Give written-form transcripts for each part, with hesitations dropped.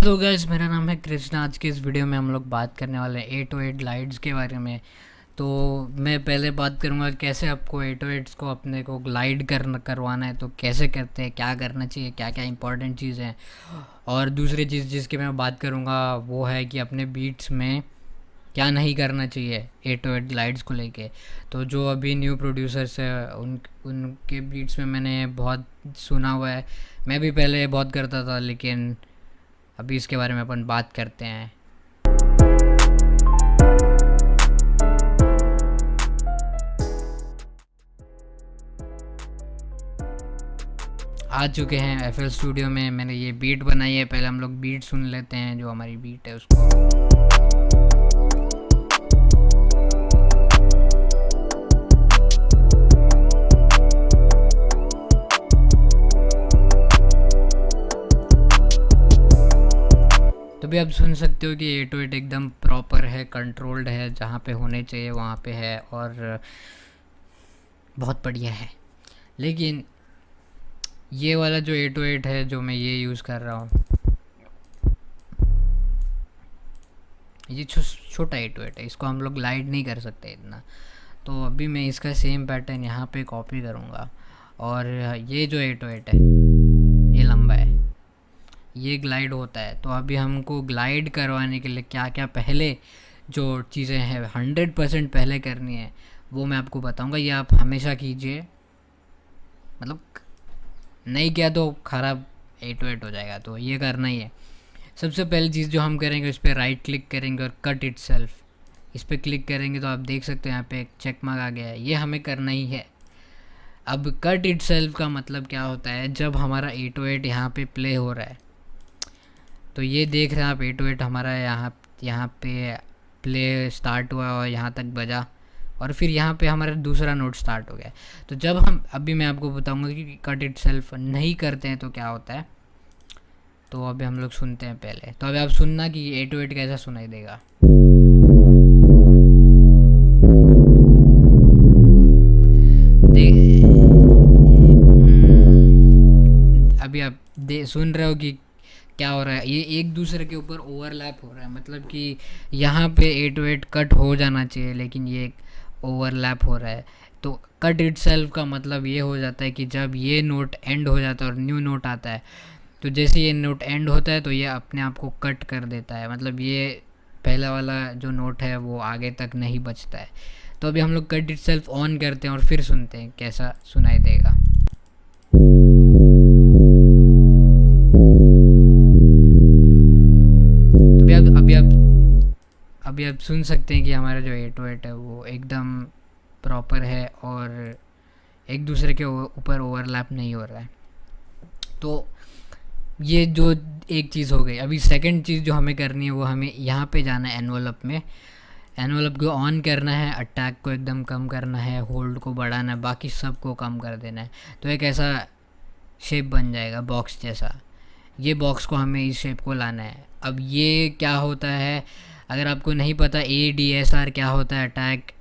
Hello guys, मेरा नाम है कृष्णा। आज के इस वीडियो में हम लोग बात करने वाले हैं 808 ग्लाइड्स के बारे में। तो मैं पहले बात करूंगा कैसे आपको 808s को अपने को ग्लाइड करवाना है, तो कैसे करते हैं, क्या करना चाहिए, क्या क्या इंपॉर्टेंट चीज़ हैं। और दूसरी चीज़ जिसकी मैं बात करूंगा वो है कि अपने बीट्स में क्या नहीं करना चाहिए 808 ग्लाइड्स को लेके। तो जो अभी न्यू प्रोड्यूसर्स है उनके बीट्स में मैंने बहुत सुना हुआ है। मैं भी पहले बहुत करता था, लेकिन अभी इसके बारे में अपन बात करते हैं। आ चुके हैं FL स्टूडियो में। मैंने ये बीट बनाई है। पहले हम लोग बीट सुन लेते हैं, जो हमारी बीट है उसको। तो भी आप सुन सकते हो कि 808 एकदम प्रॉपर है, कंट्रोल्ड है, जहाँ पे होने चाहिए वहाँ पे है और बहुत बढ़िया है। लेकिन ये वाला जो 808 है, जो मैं ये यूज़ कर रहा हूँ, ये छोटा 808 है। इसको हम लोग ग्लाइड नहीं कर सकते इतना। तो अभी मैं इसका सेम पैटर्न यहाँ पे कॉपी करूँगा। और ये जो 808 है ये लंबा है, ये ग्लाइड होता है। तो अभी हमको ग्लाइड करवाने के लिए क्या क्या पहले जो चीज़ें हैं 100% पहले करनी है, वो मैं आपको बताऊंगा। ये आप हमेशा कीजिए, मतलब नहीं किया तो ख़राब 808 हो जाएगा। तो ये करना ही है। सबसे पहली चीज़ जो हम करेंगे, उस पर राइट क्लिक करेंगे और कट इट सेल्फ, इस पर क्लिक करेंगे तो आप देख सकते हो यहाँ पे एक चेक मार्क आ गया है। ये हमें करना ही है। अब कट इट सेल्फ का मतलब क्या होता है, जब हमारा 808 यहाँ पे प्ले हो रहा है, तो ये देख रहे हैं आप 808 हमारा यहाँ पे प्ले स्टार्ट हुआ और यहाँ तक बजा, और फिर यहाँ पे हमारा दूसरा नोट स्टार्ट हो गया। तो जब हम अभी मैं आपको बताऊंगा कि कट इट सेल्फ नहीं करते हैं तो क्या होता है। तो अभी हम लोग सुनते हैं पहले। तो अभी आप सुनना कि 808 कैसा सुनाई देगा। अभी आप सुन रहे हो कि क्या हो रहा है। ये एक दूसरे के ऊपर ओवरलैप हो रहा है, मतलब कि यहाँ पे 808 कट हो जाना चाहिए, लेकिन ये ओवरलैप हो रहा है। तो कट इटसेल्फ का मतलब ये हो जाता है कि जब ये नोट एंड हो जाता है और न्यू नोट आता है, तो जैसे ये नोट एंड होता है तो ये अपने आप को कट कर देता है। मतलब ये पहला वाला जो नोट है वो आगे तक नहीं बचता है। तो अभी हम लोग कट इटसेल्फ ऑन करते हैं और फिर सुनते हैं कैसा सुनाई देगा। तो अभी आप सुन सकते हैं कि हमारा जो 808 है वो एकदम प्रॉपर है और एक दूसरे के ऊपर ओवरलैप नहीं हो रहा है। तो ये जो एक चीज़ हो गई। अभी सेकंड चीज़ जो हमें करनी है वो हमें यहाँ पे जाना है एनवलप में। एनवलप को ऑन करना है, अटैक को एकदम कम करना है, होल्ड को बढ़ाना है, बाकी सब को कम कर देना है। तो एक ऐसा शेप बन जाएगा बॉक्स जैसा। ये बॉक्स को हमें इस शेप को लाना है। अब ये क्या होता है, अगर आपको नहीं पता ADSR क्या होता है, अटैक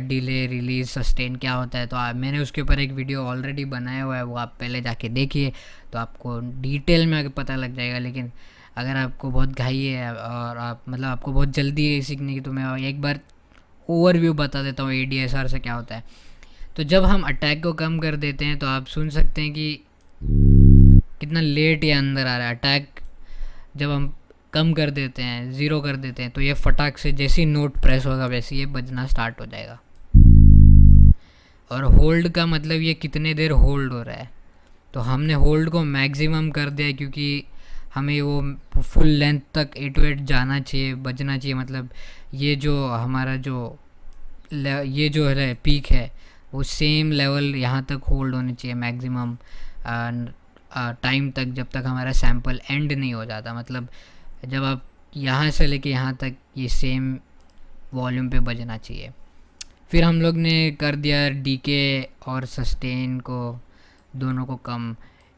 डिले रिलीज सस्टेन क्या होता है, तो मैंने उसके ऊपर एक वीडियो ऑलरेडी बनाया हुआ है, वो आप पहले जाके देखिए तो आपको डिटेल में आगे पता लग जाएगा। लेकिन अगर आपको बहुत घाई है और आप मतलब आपको बहुत जल्दी है सीखने की, तो मैं एक बार ओवरव्यू बता देता हूँ ADSR से क्या होता है। तो जब हम अटैक को कम कर देते हैं तो आप सुन सकते हैं कि कितना लेट ये अंदर आ रहा है। अटैक जब हम कम कर देते हैं, ज़ीरो कर देते हैं, तो ये फटाक से जैसे ही नोट प्रेस होगा वैसे ये बजना स्टार्ट हो जाएगा। और होल्ड का मतलब ये कितने देर होल्ड हो रहा है। तो हमने होल्ड को मैक्सिमम कर दिया, क्योंकि हमें वो फुल लेंथ तक 808 जाना चाहिए, बजना चाहिए। मतलब ये जो हमारा ये जो है पीक है, वो सेम लेवल यहाँ तक होल्ड होनी चाहिए मैक्सिमम टाइम तक, जब तक हमारा सैम्पल एंड नहीं हो जाता। मतलब जब आप यहाँ से लेके यहाँ तक ये सेम वॉल्यूम पे बजना चाहिए। फिर हम लोग ने कर दिया डीके और सस्टेन को, दोनों को कम।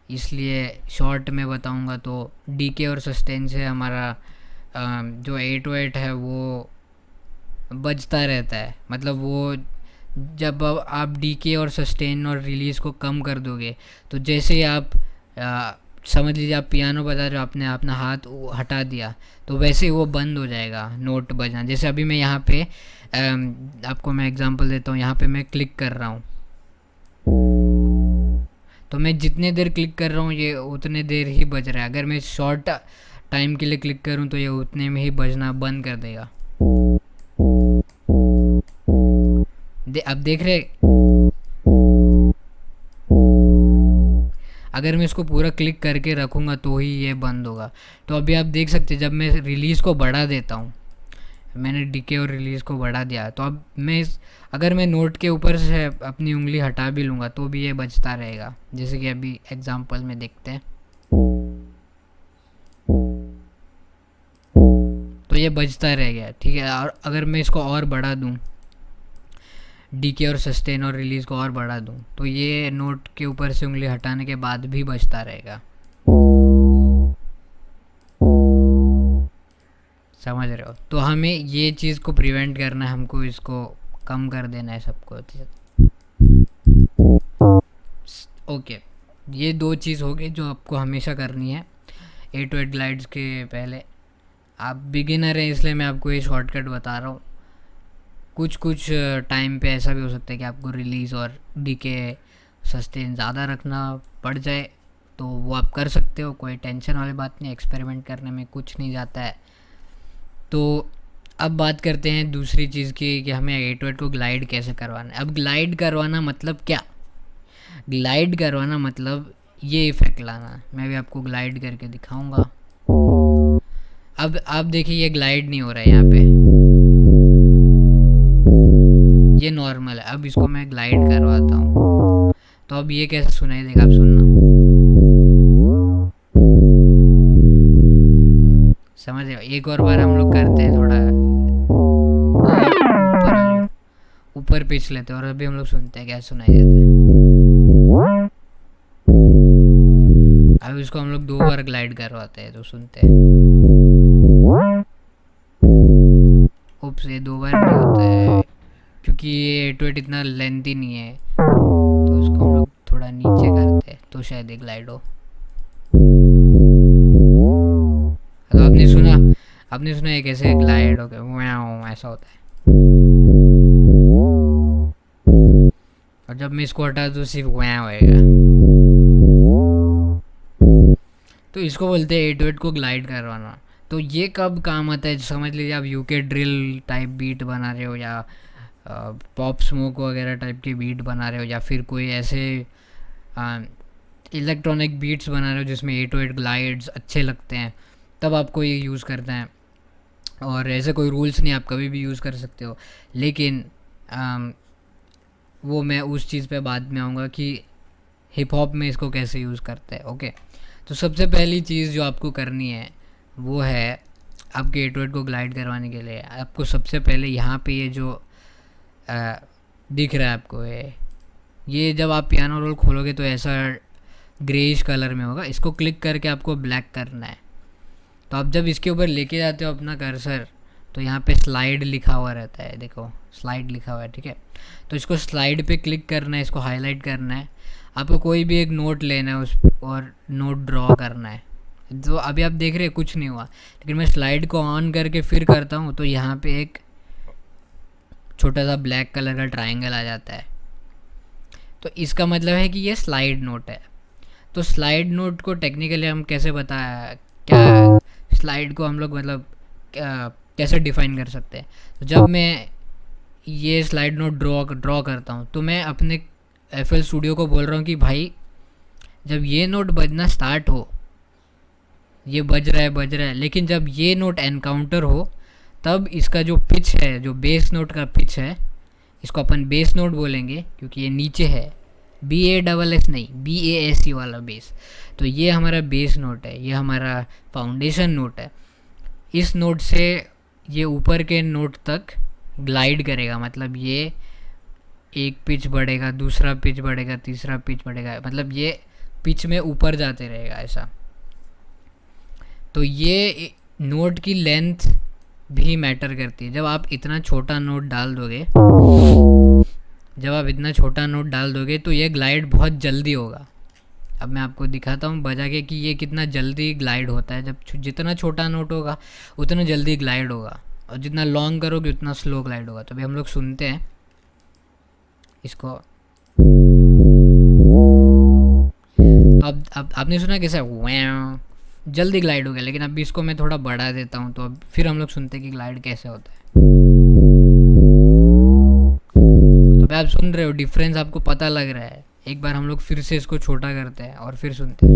इसलिए शॉर्ट में बताऊंगा तो डीके और सस्टेन से हमारा जो 808 है वो बजता रहता है। मतलब वो जब आप डीके और सस्टेन और रिलीज़ को कम कर दोगे, तो जैसे ही आप समझ लीजिए आप पियानो बजा रहे हो, आपने अपना हाथ हटा दिया तो वैसे ही वो बंद हो जाएगा नोट बजना। जैसे अभी मैं यहाँ पे आपको मैं एग्जांपल देता हूँ, यहाँ पे मैं क्लिक कर रहा हूँ, तो मैं जितने देर क्लिक कर रहा हूँ ये उतने देर ही बज रहा है। अगर मैं शॉर्ट टाइम के लिए क्लिक करूँ तो ये उतने में ही बजना बंद कर देगा। अब देख रहे, अगर मैं इसको पूरा क्लिक करके रखूँगा तो ही ये बंद होगा। तो अभी आप देख सकते हैं जब मैं रिलीज़ को बढ़ा देता हूँ, मैंने डीके और रिलीज़ को बढ़ा दिया, तो अब मैं अगर मैं नोट के ऊपर से अपनी उंगली हटा भी लूँगा तो भी ये बजता रहेगा। जैसे कि अभी एग्जांपल में देखते हैं, तो ये बजता रहेगा, ठीक है। और अगर मैं इसको और बढ़ा दूँ, डीके और सस्टेन और रिलीज़ को और बढ़ा दूँ, तो ये नोट के ऊपर से उंगली हटाने के बाद भी बजता रहेगा। समझ रहे हो? तो हमें ये चीज़ को प्रिवेंट करना है, हमको इसको कम कर देना है सबको। ओके, ये दो चीज़ हो गई जो आपको हमेशा करनी है 808 ग्लाइड्स के पहले। आप बिगिनर हैं इसलिए मैं आपको ये शॉर्टकट बता रहा हूँ। कुछ कुछ टाइम पे ऐसा भी हो सकता है कि आपको रिलीज़ और डीके सस्टेन ज़्यादा रखना पड़ जाए, तो वो आप कर सकते हो, कोई टेंशन वाली बात नहीं, एक्सपेरिमेंट करने में कुछ नहीं जाता है। तो अब बात करते हैं दूसरी चीज़ की कि हमें 808 को ग्लाइड कैसे करवाना है। अब ग्लाइड करवाना मतलब क्या? ग्लाइड करवाना मतलब ये इफ़ेक्ट लाना। मैं भी आपको ग्लाइड करके दिखाऊंगा। अब आप देखिए ये ग्लाइड नहीं हो रहा है यहाँ पे, ये नॉर्मल है। अब इसको मैं ग्लाइड करवाता हूँ तो अब ये कैसे सुनाई देगा, आप सुनना। समझ रहे हो? एक और बार हम लोग करते हैं, थोड़ा ऊपर पिच लेते हैं और अभी हम लोग सुनते हैं क्या सुनाई देता है। अब इसको हम लोग 2 बार ग्लाइड करवाते हैं तो सुनते हैं। उप्स, ये 2 बार नहीं होता है क्योंकि ये 808 इतना लेंथी नहीं है, तो इसको हम लोग थोड़ा नीचे करते हैं तो शायद ये ग्लाइड हो। तो आपने सुना है कैसे ग्लाइड हो गया, ऐसा होता है। और जब मैं इसको हटा तो सिर्फ वहाँ होएगा। तो इसको बोलते हैं 808 को ग्लाइड करवाना। तो ये कब काम आता है? समझ लीजिए आप यूके ड्रिल टाइप बीट बना रहे हो या पॉप स्मोक वगैरह टाइप के बीट बना रहे हो, या फिर कोई ऐसे इलेक्ट्रॉनिक बीट्स बना रहे हो जिसमें 808 ग्लाइड्स अच्छे लगते हैं, तब आपको ये यूज़ करना है। और ऐसे कोई रूल्स नहीं, आप कभी भी यूज़ कर सकते हो। लेकिन वो मैं उस चीज़ पे बाद में आऊँगा कि हिप हॉप में इसको कैसे यूज़ करते हैं। ओके, तो सबसे पहली चीज़ जो आपको करनी है वो है, आपके 808 को ग्लाइड करवाने के लिए आपको सबसे पहले यहाँ पे ये जो दिख रहा है आपको, ये जब आप पियानो रोल खोलोगे तो ऐसा ग्रेइश कलर में होगा। इसको क्लिक करके आपको ब्लैक करना है। तो आप जब इसके ऊपर लेके जाते हो अपना कर्सर, तो यहाँ पे स्लाइड लिखा हुआ रहता है, देखो स्लाइड लिखा हुआ है, ठीक है। तो इसको स्लाइड पे क्लिक करना है, इसको हाईलाइट करना है। आपको कोई भी एक नोट लेना है उस और नोट ड्रॉ करना है। तो अभी आप देख रहे हैं कुछ नहीं हुआ, लेकिन मैं स्लाइड को ऑन करके फिर करता हूँ तो यहाँ पे एक छोटा सा ब्लैक कलर का ट्रायंगल आ जाता है। तो इसका मतलब है कि ये स्लाइड नोट है। तो स्लाइड नोट को टेक्निकली हम कैसे बताया, क्या स्लाइड को हम लोग मतलब कैसे डिफ़ाइन कर सकते हैं? तो जब मैं ये स्लाइड नोट ड्रॉ करता हूँ तो मैं अपने FL स्टूडियो को बोल रहा हूँ कि भाई जब ये नोट बजना स्टार्ट हो, ये बज रहा है, लेकिन जब ये नोट एनकाउंटर हो तब इसका जो पिच है, जो बेस नोट का पिच है, इसको अपन बेस नोट बोलेंगे क्योंकि ये नीचे है, BASS नहीं, BASE वाला बेस। तो ये हमारा बेस नोट है, ये हमारा फाउंडेशन नोट है। इस नोट से ये ऊपर के नोट तक ग्लाइड करेगा, मतलब ये एक पिच बढ़ेगा, दूसरा पिच बढ़ेगा, तीसरा पिच बढ़ेगा, मतलब ये पिच में ऊपर जाते रहेगा ऐसा। तो ये नोट की लेंथ भी मैटर करती है। जब आप इतना छोटा नोट डाल दोगे तो ये ग्लाइड बहुत जल्दी होगा। अब मैं आपको दिखाता हूँ बजा के कि ये कितना जल्दी ग्लाइड होता है। जब जितना छोटा नोट होगा उतना जल्दी ग्लाइड होगा, और जितना लॉन्ग करोगे उतना स्लो ग्लाइड होगा। तो अभी हम लोग सुनते हैं इसको। तो अब आपने सुना कैसा वैं जल्दी ग्लाइड हो गया, लेकिन अभी इसको मैं थोड़ा बढ़ा देता हूँ, तो अब फिर हम लोग सुनते हैं कि ग्लाइड कैसे होता है। तो अभी आप सुन रहे हो डिफरेंस, आपको पता लग रहा है। एक बार हम लोग फिर से इसको छोटा करते हैं और फिर सुनते हैं,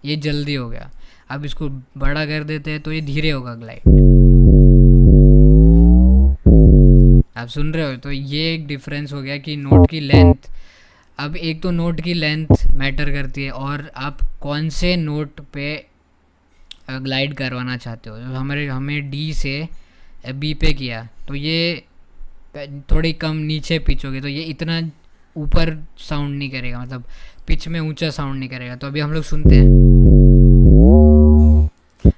ये जल्दी हो गया। अब इसको बड़ा कर देते हैं तो ये धीरे होगा ग्लाइड। आप सुन रहे हो, तो ये एक डिफरेंस हो गया कि नोट की लेंथ। अब एक तो नोट की लेंथ मैटर करती है, और आप कौन से नोट पे ग्लाइड करवाना चाहते हो। हमें हमें डी से बी पे किया, तो ये थोड़ी कम नीचे पिच होगी, तो ये इतना ऊपर साउंड नहीं करेगा, मतलब पिच में ऊंचा साउंड नहीं करेगा। तो अभी हम लोग सुनते हैं,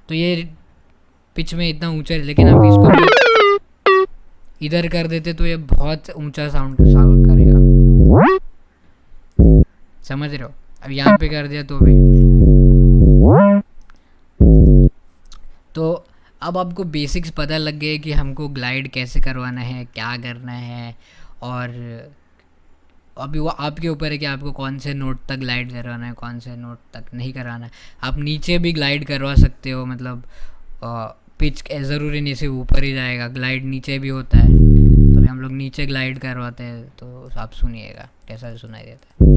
तो ये पिच में इतना ऊंचा है, लेकिन अब इसको इधर कर देते तो ये बहुत ऊंचा साउंड करेगा। समझ रहे हो। अब यहाँ पे कर दिया तो भी। तो अब आपको बेसिक्स पता लग गए कि हमको ग्लाइड कैसे करवाना है, क्या करना है, और अभी वो आपके ऊपर है कि आपको कौन से नोट तक ग्लाइड करवाना है, कौन से नोट तक नहीं करवाना है। आप नीचे भी ग्लाइड करवा सकते हो, मतलब पिच ज़रूरी नहीं से ऊपर ही जाएगा, ग्लाइड नीचे भी होता है। तो अभी हम लोग नीचे ग्लाइड करवाते हैं, तो आप सुनिएगा कैसा सुनाई देता है।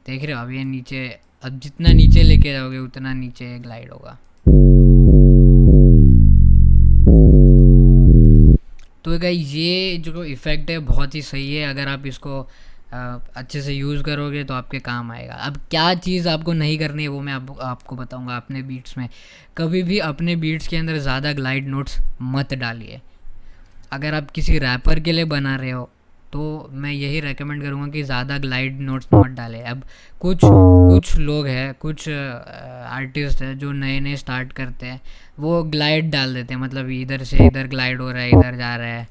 देख रहे हो, अब ये नीचे, अब जितना नीचे लेके जाओगे उतना नीचे ग्लाइड होगा। तो गाइस ये जो इफ़ेक्ट है बहुत ही सही है, अगर आप इसको अच्छे से यूज़ करोगे तो आपके काम आएगा। अब क्या चीज़ आपको नहीं करनी है वो मैं आपको बताऊंगा। अपने बीट्स में कभी भी अपने बीट्स के अंदर ज़्यादा ग्लाइड नोट्स मत डालिए। अगर आप किसी रैपर के लिए बना रहे हो तो मैं यही रेकमेंड करूँगा कि ज़्यादा ग्लाइड नोट्स मत डालें। अब कुछ लोग हैं, कुछ आर्टिस्ट हैं जो नए नए स्टार्ट करते हैं, वो ग्लाइड डाल देते हैं, मतलब इधर से इधर ग्लाइड हो रहा है, इधर जा रहा है।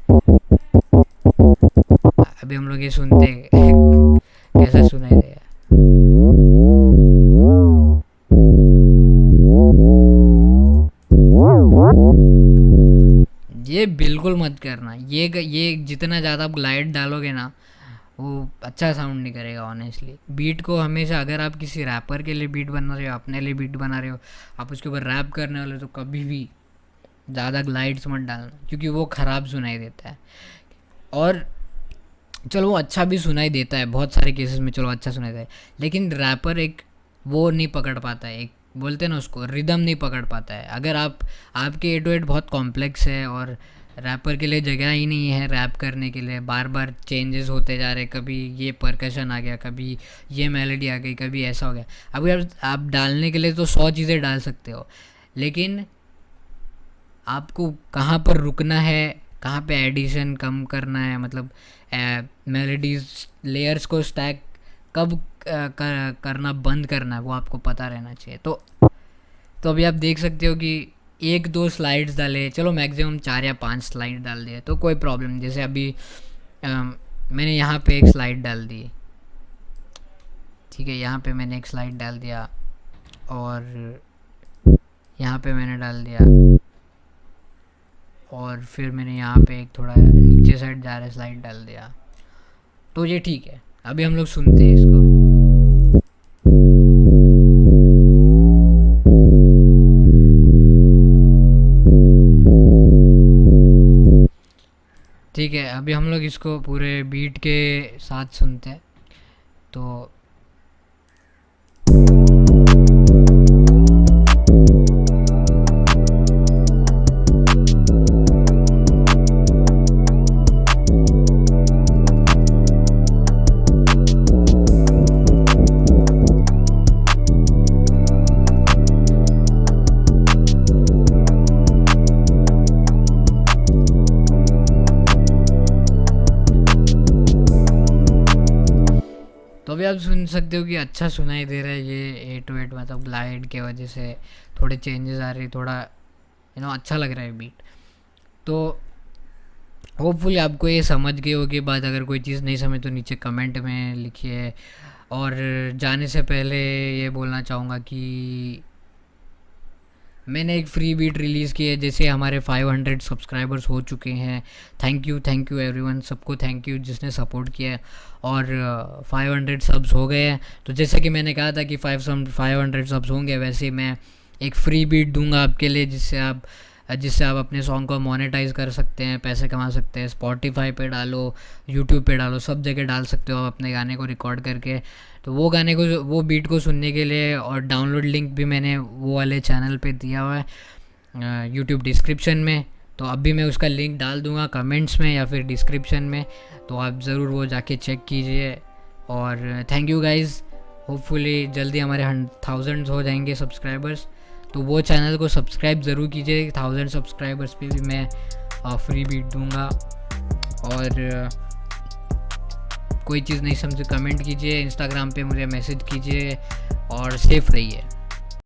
अभी हम लोग ये सुनते कैसा सुनाई देगा। ये बिल्कुल मत करना। ये जितना ज़्यादा आप ग्लाइड डालोगे ना वो अच्छा साउंड नहीं करेगा ऑनेस्टली। बीट को हमेशा, अगर आप किसी रैपर के लिए बीट बना रहे हो, अपने लिए बीट बना रहे हो, आप उसके ऊपर रैप करने वाले हो, तो कभी भी ज़्यादा ग्लाइड्स मत डालना, क्योंकि वो ख़राब सुनाई देता है। और चलो वो अच्छा भी सुनाई देता है, बहुत सारे केसेस में चलो अच्छा सुनाई देता है, लेकिन रैपर एक वो नहीं पकड़ पाता है, एक बोलते हैं ना उसको, रिदम नहीं पकड़ पाता है। अगर आपके 808 बहुत कॉम्प्लेक्स है और रैपर के लिए जगह ही नहीं है रैप करने के लिए, बार बार चेंजेस होते जा रहे, कभी ये परकशन आ गया, कभी ये मेलोडी आ गई, कभी ऐसा हो गया। अभी आप डालने के लिए तो 100 चीज़ें डाल सकते हो, लेकिन आपको कहाँ पर रुकना है, कहाँ पे एडिशन कम करना है, मतलब मेलोडीज लेयर्स को स्टैक कब करना बंद करना है, वो आपको पता रहना चाहिए। तो अभी आप देख सकते हो कि 1-2 स्लाइड्स डाले, चलो मैक्सिमम 4 या 5 स्लाइड डाल दिए तो कोई प्रॉब्लम नहीं। जैसे अभी मैंने यहाँ पे एक स्लाइड डाल दी, ठीक है, यहाँ पे मैंने एक स्लाइड डाल दिया, और यहाँ पे मैंने डाल दिया, और फिर मैंने यहाँ पे एक थोड़ा नीचे साइड जा रहा है स्लाइड डाल दिया, तो ये ठीक है। अभी हम लोग सुनते हैं इसको। ठीक है, अभी हम लोग इसको पूरे बीट के साथ सुनते हैं। तो अभी आप सुन सकते हो कि अच्छा सुनाई दे रहा है ये 808, मतलब ग्लाइड के वजह से थोड़े चेंजेस आ रहे, थोड़ा अच्छा लग रहा है बीट। तो होपफुली आपको ये समझ गए होगी बात। अगर कोई चीज़ नहीं समझ तो नीचे कमेंट में लिखिए। और जाने से पहले ये बोलना चाहूँगा कि मैंने एक फ्री बीट रिलीज़ की है, जैसे हमारे 500 सब्सक्राइबर्स हो चुके हैं। थैंक यू एवरीवन, सबको थैंक यू जिसने सपोर्ट किया है। और 500 सब्स हो गए हैं, तो जैसा कि मैंने कहा था कि 500 सब्स होंगे, वैसे मैं एक फ्री बीट दूंगा आपके लिए, जिससे आप अपने सॉन्ग को मोनेटाइज कर सकते हैं, पैसे कमा सकते हैं। स्पॉटिफाई पे डालो, यूट्यूब पे डालो, सब जगह डाल सकते हो आप अपने गाने को रिकॉर्ड करके। तो वो गाने को, वो बीट को सुनने के लिए और डाउनलोड लिंक भी मैंने वो वाले चैनल पे दिया हुआ है यूट्यूब डिस्क्रिप्शन में। तो अभी मैं उसका लिंक डाल दूंगा कमेंट्स में या फिर डिस्क्रिप्शन में, तो आप ज़रूर वो जाके चेक कीजिए। और थैंक यू गाइज़, होपफुली जल्दी हमारे 1000 हो जाएंगे सब्सक्राइबर्स, तो वो चैनल को सब्सक्राइब ज़रूर कीजिए। 1000 सब्सक्राइबर्स पे भी मैं फ्री बीट दूंगा। और कोई चीज़ नहीं समझे कमेंट कीजिए, इंस्टाग्राम पे मुझे मैसेज कीजिए, और सेफ़ रहिए।